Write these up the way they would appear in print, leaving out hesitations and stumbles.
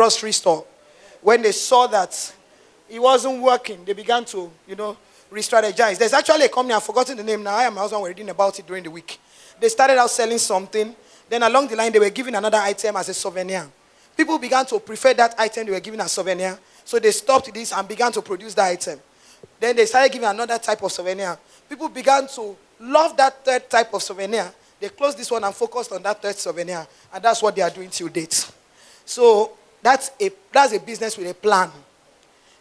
grocery store. When they saw that it wasn't working, they began to, re-strategize. There's actually a company, I've forgotten the name now. I and my husband were reading about it during the week. They started out selling something. Then along the line, they were giving another item as a souvenir. People began to prefer that item they were giving as souvenir. So they stopped this and began to produce that item. Then they started giving another type of souvenir. People began to love that third type of souvenir. They closed this one and focused on that third souvenir. And that's what they are doing till date. So that's a business with a plan.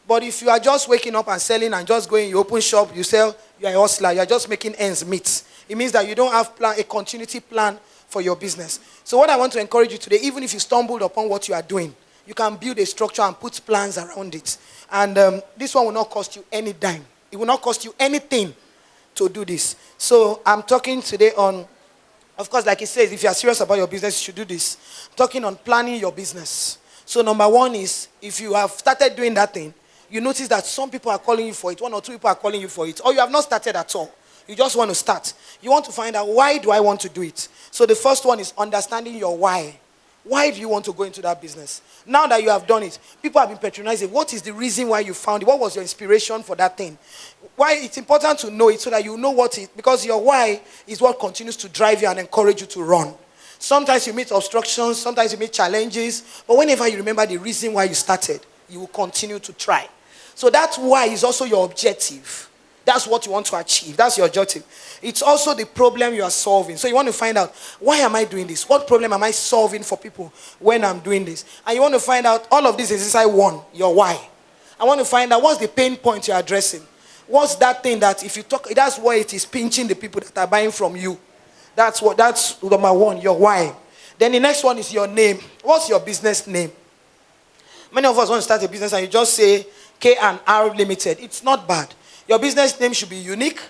But if you are just waking up and selling and just going, you open shop, you sell, you are a hustler, you are just making ends meet. It means that you don't have a continuity plan for your business. So what I want to encourage you today, even if you stumbled upon what you are doing, you can build a structure and put plans around it. And this one will not cost you any dime. It will not cost you anything to do this. So I'm talking today on, of course, like it says, if you are serious about your business, you should do this. I'm talking on planning your business. So number one is, if you have started doing that thing, you notice that some people are calling you for it, 1 or 2 people are calling you for it, or you have not started at all. You just want to start. You want to find out, why do I want to do it? So the first one is understanding your why. Why do you want to go into that business? Now that you have done it, people have been patronizing. What is the reason why you found it? What was your inspiration for that thing? Why it's important to know it so that you know what it, because your why is what continues to drive you and encourage you to run. Sometimes you meet obstructions, sometimes you meet challenges, but whenever you remember the reason why you started, you will continue to try. So that why is also your objective. That's what you want to achieve. That's your objective. It's also the problem you are solving. So you want to find out, why am I doing this? What problem am I solving for people when I'm doing this? And you want to find out, all of this is inside one, your why. I want to find out, what's the pain point you're addressing? What's that thing that if you talk, that's why it is pinching the people that are buying from you. That's number one, your why. Then the next one is your name. What's your business name? Many of us want to start a business and you just say K&R Limited. It's not bad. Your business name should be unique.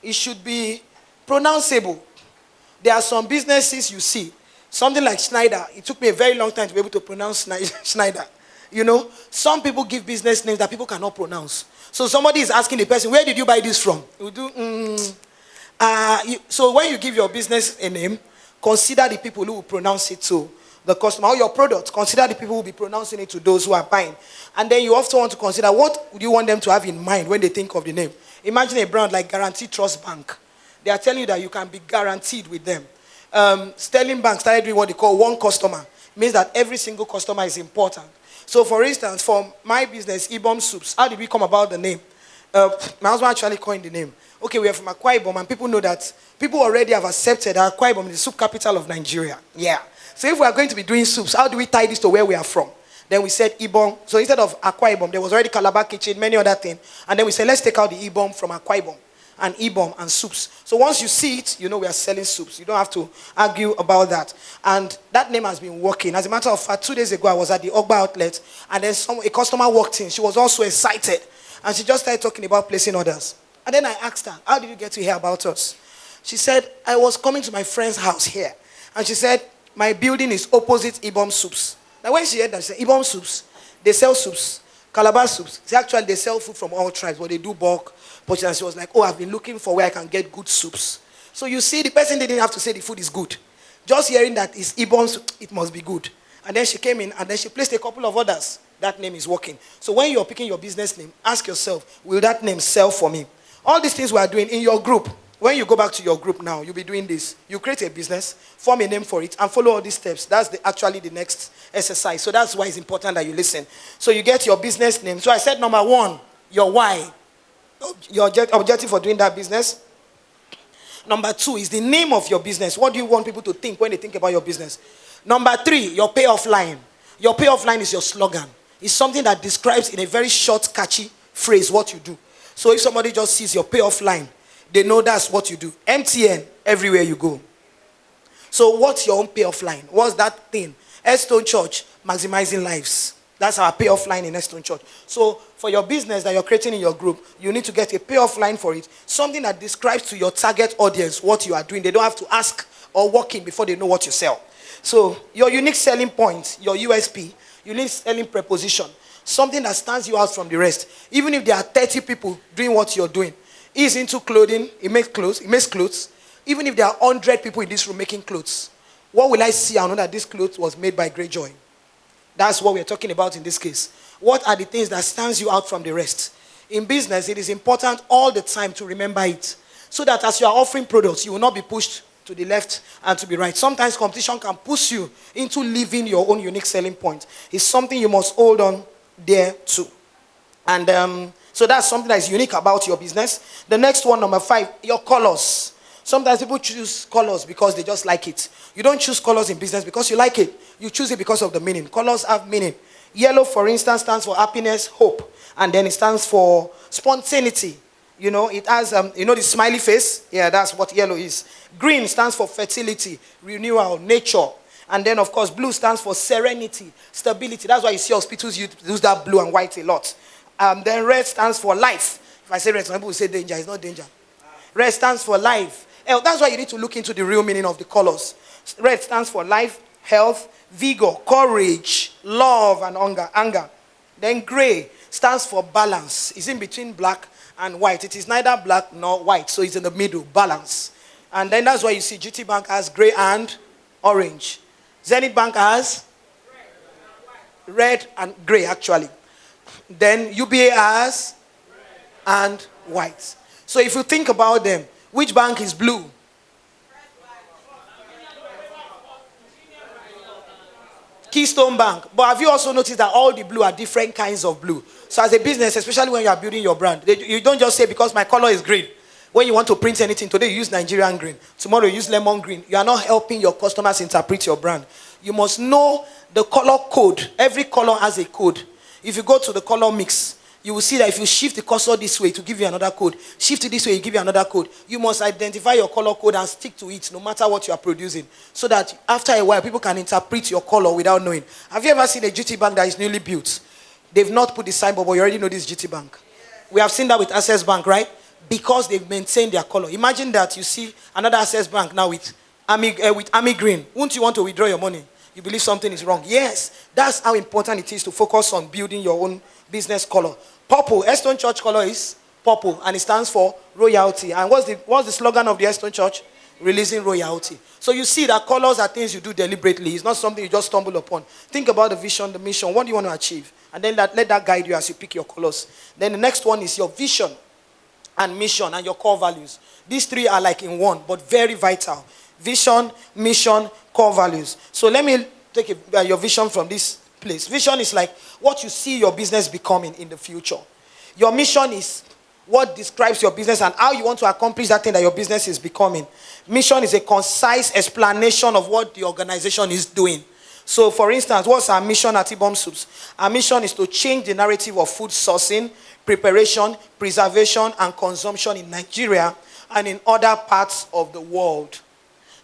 It should be pronounceable. There are some businesses you see, something like Schneider. It took me a very long time to be able to pronounce Schneider. Some people give business names that people cannot pronounce. So somebody is asking the person, where did you buy this from? You do, So when you give your business a name, consider the people who will pronounce it to the customer, or your product. Consider the people who will be pronouncing it to those who are buying. And then you also want to consider, what do you want them to have in mind when they think of the name? Imagine a brand like Guaranty Trust Bank. They are telling you that you can be guaranteed with them. Sterling Bank started doing what they call one customer. It means that every single customer is important. So for instance, for my business, Ibom Soups, how did we come about the name? My husband actually coined the name. Okay, we are from Akwa Ibom, and people know that people already have accepted that Akwa Ibom is the soup capital of Nigeria. Yeah. So if we are going to be doing soups, how do we tie this to where we are from? Then we said Ibom. So instead of Akwa Ibom, there was already Calabar Kitchen, many other things. And then we said, let's take out the Ibom from Akwa Ibom. And Ibom and soups. So once you see it, you know we are selling soups. You don't have to argue about that. And that name has been working. As a matter of fact, 2 days ago, I was at the Ogba outlet. And then a customer walked in. She was also excited. And she just started talking about placing orders. And then I asked her, how did you get to hear about us? She said, I was coming to my friend's house here. And she said, my building is opposite Ibom Soups. Now when she heard that, she said, Ibom Soups, they sell soups, Calabar soups. See, actually, they sell food from all tribes, but they do bulk purchase. And she was like, oh, I've been looking for where I can get good soups. So you see, the person didn't have to say the food is good. Just hearing that it's Ibom soup, it must be good. And then she came in, and then she placed a couple of orders. That name is working. So when you're picking your business name, ask yourself, will that name sell for me? All these things we are doing in your group. When you go back to your group now, you'll be doing this. You create a business, form a name for it, and follow all these steps. That's actually the next exercise. So that's why it's important that you listen. So you get your business name. So I said number one, your why. Your objective for doing that business. Number two is the name of your business. What do you want people to think when they think about your business? Number three, your payoff line. Your payoff line is your slogan. It's something that describes in a very short, catchy phrase what you do. So if somebody just sees your payoff line, they know that's what you do. MTN, everywhere you go. So what's your own payoff line? What's that thing? Estone Church, maximizing lives. That's our payoff line in Estone Church. So for your business that you're creating in your group, you need to get a payoff line for it. Something that describes to your target audience what you are doing. They don't have to ask or walk in before they know what you sell. So your unique selling point, your USP, unique selling proposition, something that stands you out from the rest. Even if there are 30 people doing what you're doing. He's into clothing, he makes clothes. Even if there are 100 people in this room making clothes, what will I see? I know that this clothes was made by Greyjoy. That's what we're talking about in this case. What are the things that stands you out from the rest? In business, it is important all the time to remember it, so that as you are offering products, you will not be pushed to the left and to the right. Sometimes competition can push you into leaving your own unique selling point. It's something you must hold on there too. And so that's something that is unique about your business. The next one, number 5, your colors. Sometimes people choose colors because they just like it. You don't choose colors in business because you like it. You choose it because of the meaning. Colors have meaning. Yellow, for instance, stands for happiness, hope. And then it stands for spontaneity. You know, it has, the smiley face? Yeah, that's what yellow is. Green stands for fertility, renewal, nature. And then, of course, blue stands for serenity, stability. That's why you see hospitals use that blue and white a lot. Then red stands for life. If I say red, some people will say danger. It's not danger. Red stands for life. That's why you need to look into the real meaning of the colors. Red stands for life, health, vigor, courage, love, and anger. Then gray stands for balance. It's in between black and white. It is neither black nor white, so it's in the middle, balance. And then that's why you see GT Bank has gray and orange. Zenith Bank has red and gray, actually. Then UBA has and white. So if you think about them, which bank is blue? Keystone Bank. But have you also noticed that all the blue are different kinds of blue? So as a business, especially when you are building your brand, you don't just say because my color is green. When you want to print anything, today you use Nigerian green. Tomorrow you use lemon green. You are not helping your customers interpret your brand. You must know the color code. Every color has a code. If you go to the color mix, you will see that if you shift the cursor this way to give you another code, shift it this way, it give you another code. You must identify your color code and stick to it no matter what you are producing, so that after a while, people can interpret your color without knowing. Have you ever seen a GT Bank that is newly built? They've not put the signboard, but you already know this GT Bank. We have seen that with Access Bank, right? Because they've maintained their color. Imagine that you see another Access Bank now with army green. Won't you want to withdraw your money? You believe something is wrong. Yes, that's how important it is to focus on building your own business color. Purple, Eston Church color is purple, and it stands for royalty. And what's the slogan of the Eston Church? Releasing royalty. So you see that colors are things you do deliberately. It's not something you just stumble upon. Think about the vision, the mission. What do you want to achieve? And then let that guide you as you pick your colors. Then the next one is your vision and mission and your core values. These three are like in one, but very vital. Vision, mission, core values. So let me take your vision from this place. Vision is like what you see your business becoming in the future. Your mission is what describes your business and how you want to accomplish that thing that your business is becoming. Mission is a concise explanation of what the organization is doing. So, for instance, what's our mission at Ibom Soups? Our mission is to change the narrative of food sourcing, preparation, preservation, and consumption in Nigeria and in other parts of the world.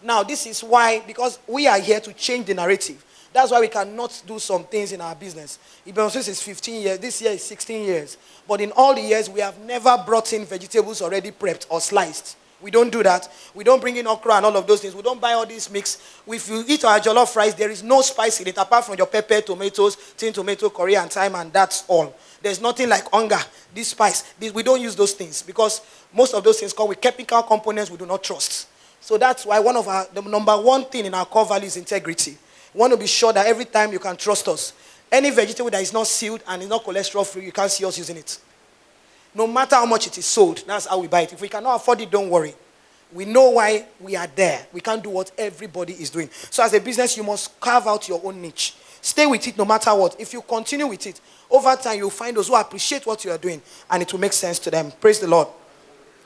Now, this is why, because we are here to change the narrative. That's why we cannot do some things in our business. Ibom Soups is 15 years. This year is 16 years. But in all the years, we have never brought in vegetables already prepped or sliced. We don't do that. We don't bring in okra and all of those things. We don't buy all these mix. If you eat our jollof rice, there is no spice in it apart from your pepper, tomatoes, tin tomato, curry, and thyme, and that's all. There's nothing like onga, this spice. We don't use those things because most of those things come with chemical components we do not trust. So that's why the number one thing in our core value is integrity. We want to be sure that every time you can trust us. Any vegetable that is not sealed and is not cholesterol free, you can't see us using it. No matter how much it is sold, that's how we buy it. If we cannot afford it, don't worry. We know why we are there. We can't do what everybody is doing. So as a business, you must carve out your own niche. Stay with it no matter what. If you continue with it, over time you'll find those who appreciate what you are doing and it will make sense to them. Praise the Lord.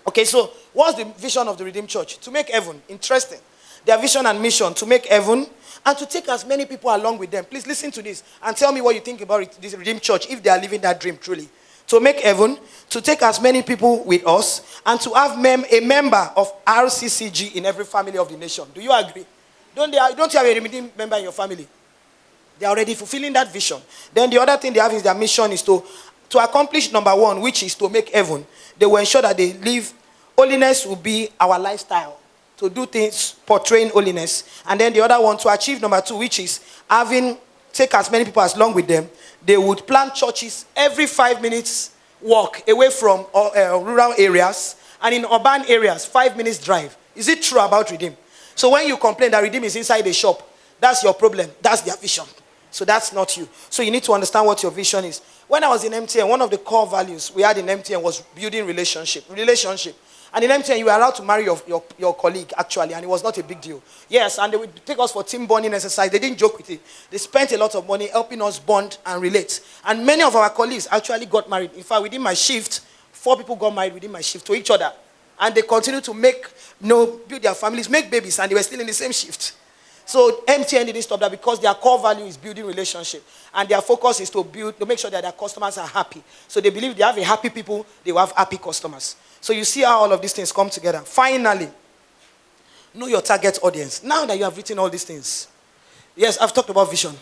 Okay, so what's the vision of the Redeemed Church? To make heaven interesting. Their vision and mission, to make heaven and to take as many people along with them. Please listen to this and tell me what you think about this Redeemed Church if they are living that dream truly. To make heaven, to take as many people with us, and to have a member of RCCG in every family of the nation. Do you agree? Don't you have a Redeemed member in your family? They are already fulfilling that vision. Then the other thing they have is their mission is to accomplish number one, which is to make heaven. They will ensure that they live. Holiness will be our lifestyle. To do things portraying holiness. And then the other one, to achieve number two, which is take as many people as long with them. They would plant churches every 5 minutes walk away from rural areas, and in urban areas, 5 minutes drive. Is it true about Redeem? So when you complain that Redeem is inside the shop, that's your problem. That's their vision. So that's not you. So you need to understand what your vision is. When I was in MTN, one of the core values we had in MTN was building relationship. And in MTN, you were allowed to marry your colleague, actually, and it was not a big deal. Yes, and they would take us for team bonding exercise. They didn't joke with it. They spent a lot of money helping us bond and relate. And many of our colleagues actually got married. In fact, within my shift, 4 people got married within my shift to each other. And they continued to build their families, make babies, and they were still in the same shift. So MTN didn't stop that because their core value is building relationship. And their focus is to make sure that their customers are happy. So they believe they have a happy people, they will have happy customers. So you see how all of these things come together. Finally, know your target audience. Now that you have written all these things. Yes, I've talked about vision.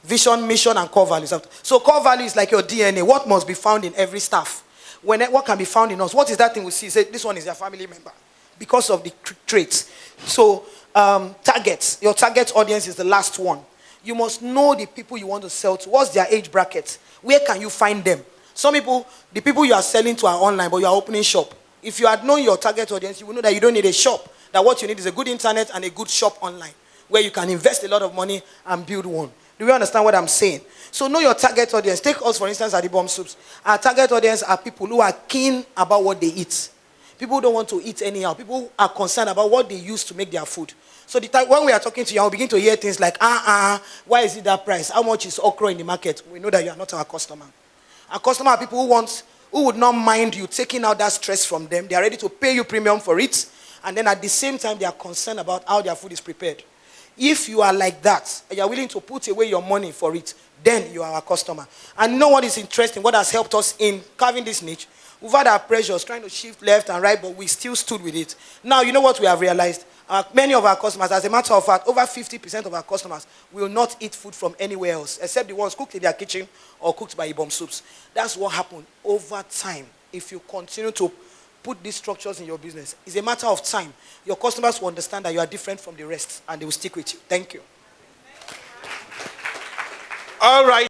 Vision, mission, and core values. So core value is like your DNA. What must be found in every staff? What can be found in us? What is that thing we see? Say, this one is your family member. Because of the traits. So targets. Your target audience is the last one. You must know the people you want to sell to. What's their age bracket? Where can you find them? Some people, the people you are selling to are online, but you are opening shop. If you had known your target audience, you would know that you don't need a shop. That what you need is a good internet and a good shop online, where you can invest a lot of money and build one. Do you understand what I'm saying? So know your target audience. Take us, for instance, at the Bomb Soups. Our target audience are people who are keen about what they eat. People who don't want to eat anyhow. People who are concerned about what they use to make their food. So when we are talking to you, I'll begin to hear things like, why is it that price? How much is okra in the market? We know that you are not our customer. Our customer are people who would not mind you taking out that stress from them. They are ready to pay you premium for it. And then at the same time, they are concerned about how their food is prepared. If you are like that, and you are willing to put away your money for it, then you are our customer. And you know what is interesting? What has helped us in carving this niche? We've had our pressures trying to shift left and right, but we still stood with it. Now, you know what we have realized? Many of our customers, as a matter of fact, over 50% of our customers will not eat food from anywhere else, except the ones cooked in their kitchen or cooked by Bomb Soups. That's what happened over time. If you continue to put these structures in your business, it's a matter of time. Your customers will understand that you are different from the rest, and they will stick with you. Thank you. All right.